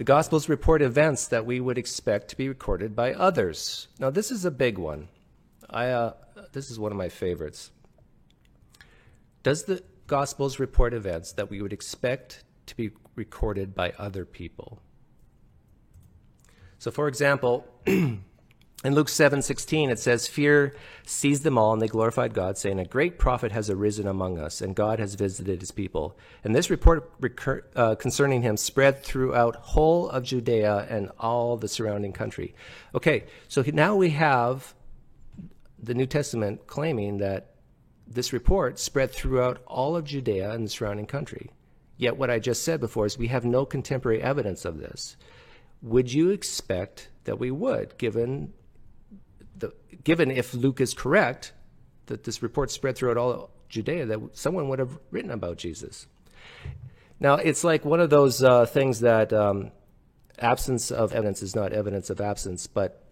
The Gospels report events that we would expect to be recorded by others. Now, this is a big one. This is one of my favorites. Does the Gospels report events that we would expect to be recorded by other people? So, for example, in Luke 7:16, it says, "Fear seized them all, and they glorified God, saying, 'A great prophet has arisen among us, and God has visited his people.' And this report concerning him spread throughout whole of Judea and all the surrounding country." Okay, so now we have the New Testament claiming that this report spread throughout all of Judea and the surrounding country. Yet what I just said before is we have no contemporary evidence of this. Would you expect that we would, given if Luke is correct, that this report spread throughout all Judea, that someone would have written about Jesus? Now, it's like one of those things that absence of evidence is not evidence of absence, but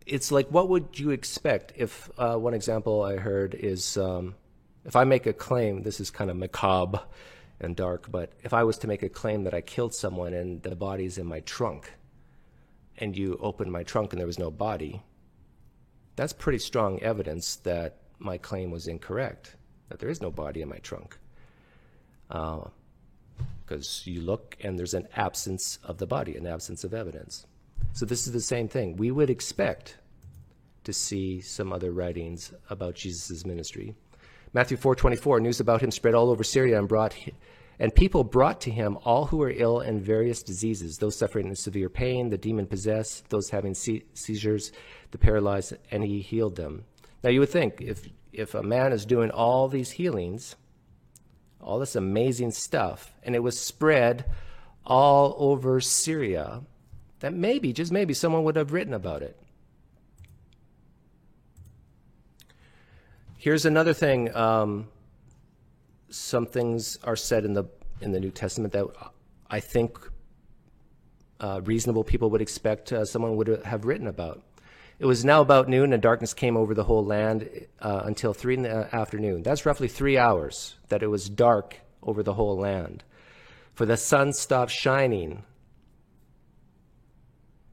it's like, what would you expect if, one example I heard is, if I make a claim, this is kind of macabre and dark, but if I was to make a claim that I killed someone and the body's in my trunk, and you opened my trunk and there was no body, that's pretty strong evidence that my claim was incorrect, that there is no body in my trunk. Because you look and there's an absence of the body, an absence of evidence. So this is the same thing. We would expect to see some other writings about Jesus' ministry. Matthew 4:24, news about him spread all over Syria, and people brought to him all who were ill and various diseases, those suffering in severe pain, the demon-possessed, those having seizures, the paralyzed, and he healed them. Now you would think, if a man is doing all these healings, all this amazing stuff, and it was spread all over Syria, that maybe, just maybe, someone would have written about it. Here's another thing. Some things are said in the New Testament that I think reasonable people would expect someone would have written about. It was now about noon, and darkness came over the whole land until 3 in the afternoon. That's roughly 3 hours that it was dark over the whole land. For the sun stopped shining,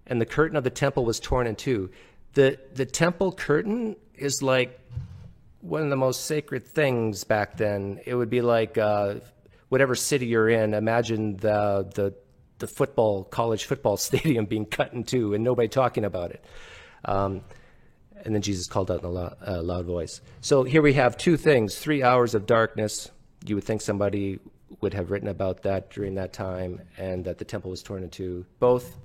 and the curtain of the temple was torn in two. The temple curtain is like one of the most sacred things back then. It would be like whatever city you're in. Imagine the college football stadium being cut in two and nobody talking about it. And then Jesus called out in a loud voice. So here we have two things: 3 hours of darkness. You would think somebody would have written about that during that time, and that the temple was torn in two, both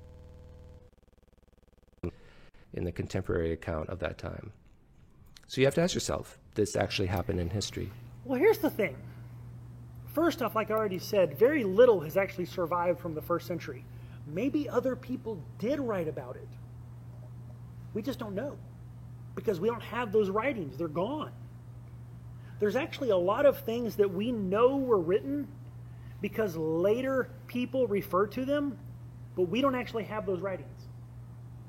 in the contemporary account of that time. So you have to ask yourself, this actually happened in history? Well, here's the thing. First off, like I already said, very little has actually survived from the first century. Maybe other people did write about it. We just don't know, because we don't have those writings. They're gone. There's actually a lot of things that we know were written because later people refer to them, but we don't actually have those writings.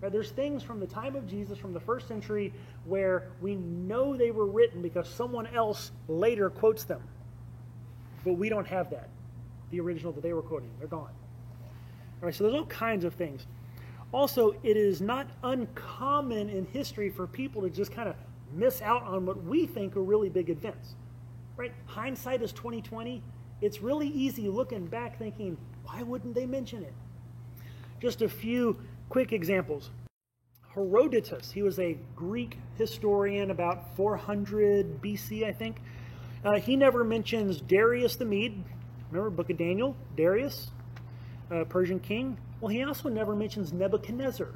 Right? There's things from the time of Jesus, from the first century, where we know they were written because someone else later quotes them. But we don't have that. The original that they were quoting, they're gone. All right, so there's all kinds of things. Also, it is not uncommon in history for people to just kind of miss out on what we think are really big events. Right? Hindsight is 20/20. It's really easy looking back thinking, why wouldn't they mention it? Just a few quick examples. Herodotus, he was a Greek historian about 400 BC, I think. He never mentions Darius the Mede. Remember, Book of Daniel, Darius, Persian king. Well, he also never mentions Nebuchadnezzar.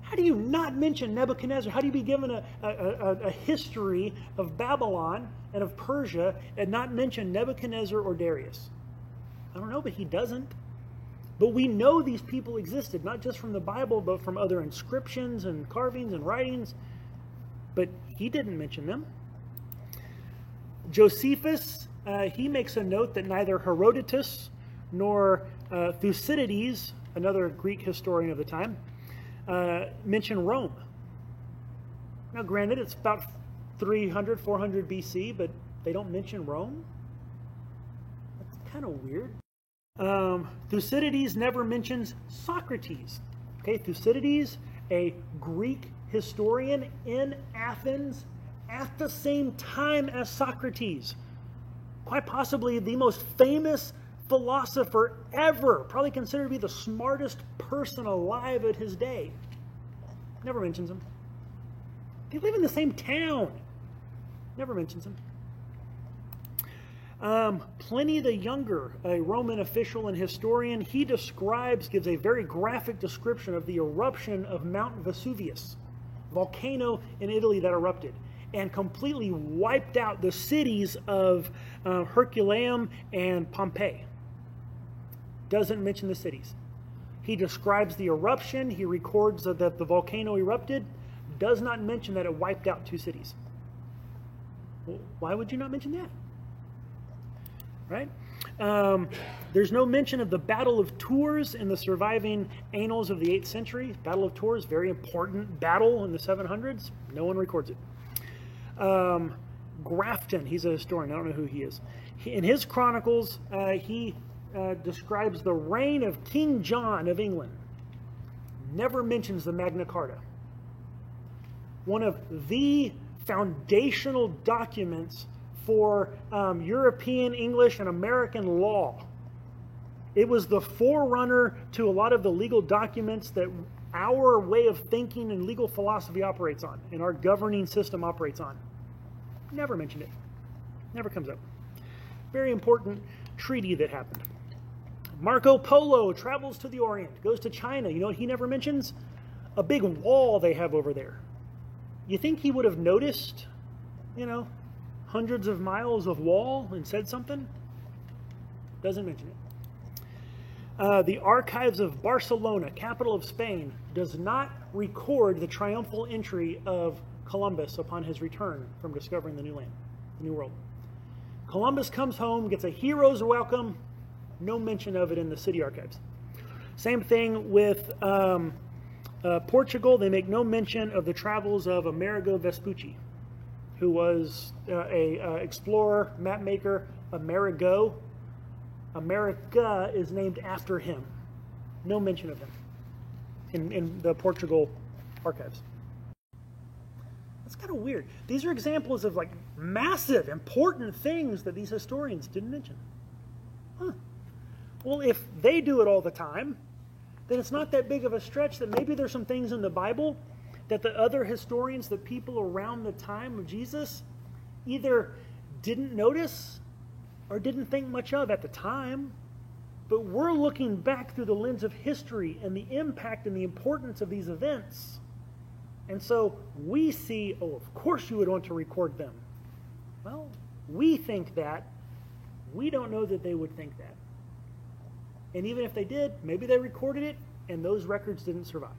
How do you not mention Nebuchadnezzar? How do you be given a history of Babylon and of Persia and not mention Nebuchadnezzar or Darius? I don't know, but he doesn't. But we know these people existed, not just from the Bible, but from other inscriptions and carvings and writings. But he didn't mention them. Josephus, he makes a note that neither Herodotus nor Thucydides, another Greek historian of the time, mention Rome. Now, granted, it's about 300, 400 BC, but they don't mention Rome? That's kind of weird. Thucydides never mentions Socrates. Okay, Thucydides, a Greek historian in Athens at the same time as Socrates. Quite possibly the most famous philosopher ever, probably considered to be the smartest person alive at his day. Never mentions him. They live in the same town. Never mentions him. Pliny the Younger, a Roman official and historian, he gives a very graphic description of the eruption of Mount Vesuvius, volcano in Italy that erupted and completely wiped out the cities of Herculaneum and Pompeii. Doesn't mention the cities. He describes the eruption. He records that the volcano erupted. Does not mention that it wiped out 2 cities. Well, why would you not mention that? Right? There's no mention of the Battle of Tours in the surviving annals of the 8th century. Battle of Tours, very important battle in the 700s. No one records it. Grafton, he's a historian. I don't know who he is. In his chronicles, he describes the reign of King John of England. Never mentions the Magna Carta. One of the foundational documents for European, English, and American law. It was the forerunner to a lot of the legal documents that our way of thinking and legal philosophy operates on, and our governing system operates on. Never mentioned it. Never comes up. Very important treaty that happened. Marco Polo travels to the Orient, goes to China. You know what he never mentions? A big wall they have over there. You think he would have noticed, hundreds of miles of wall and said something? Doesn't mention it. The Archives of Barcelona, capital of Spain, does not record the triumphal entry of Columbus upon his return from discovering the new land, the new world. Columbus comes home, gets a hero's welcome, no mention of it in the city archives. Same thing with Portugal. They make no mention of the travels of Amerigo Vespucci, who was a explorer, map maker. Amerigo. America is named after him. No mention of him in the Portugal archives. That's kind of weird. These are examples of massive, important things that these historians didn't mention. Well, if they do it all the time, then it's not that big of a stretch that maybe there's some things in the Bible that the other historians, the people around the time of Jesus, either didn't notice or didn't think much of at the time. But we're looking back through the lens of history and the impact and the importance of these events. And so we see, of course you would want to record them. Well, we think that. We don't know that they would think that. And even if they did, maybe they recorded it and those records didn't survive.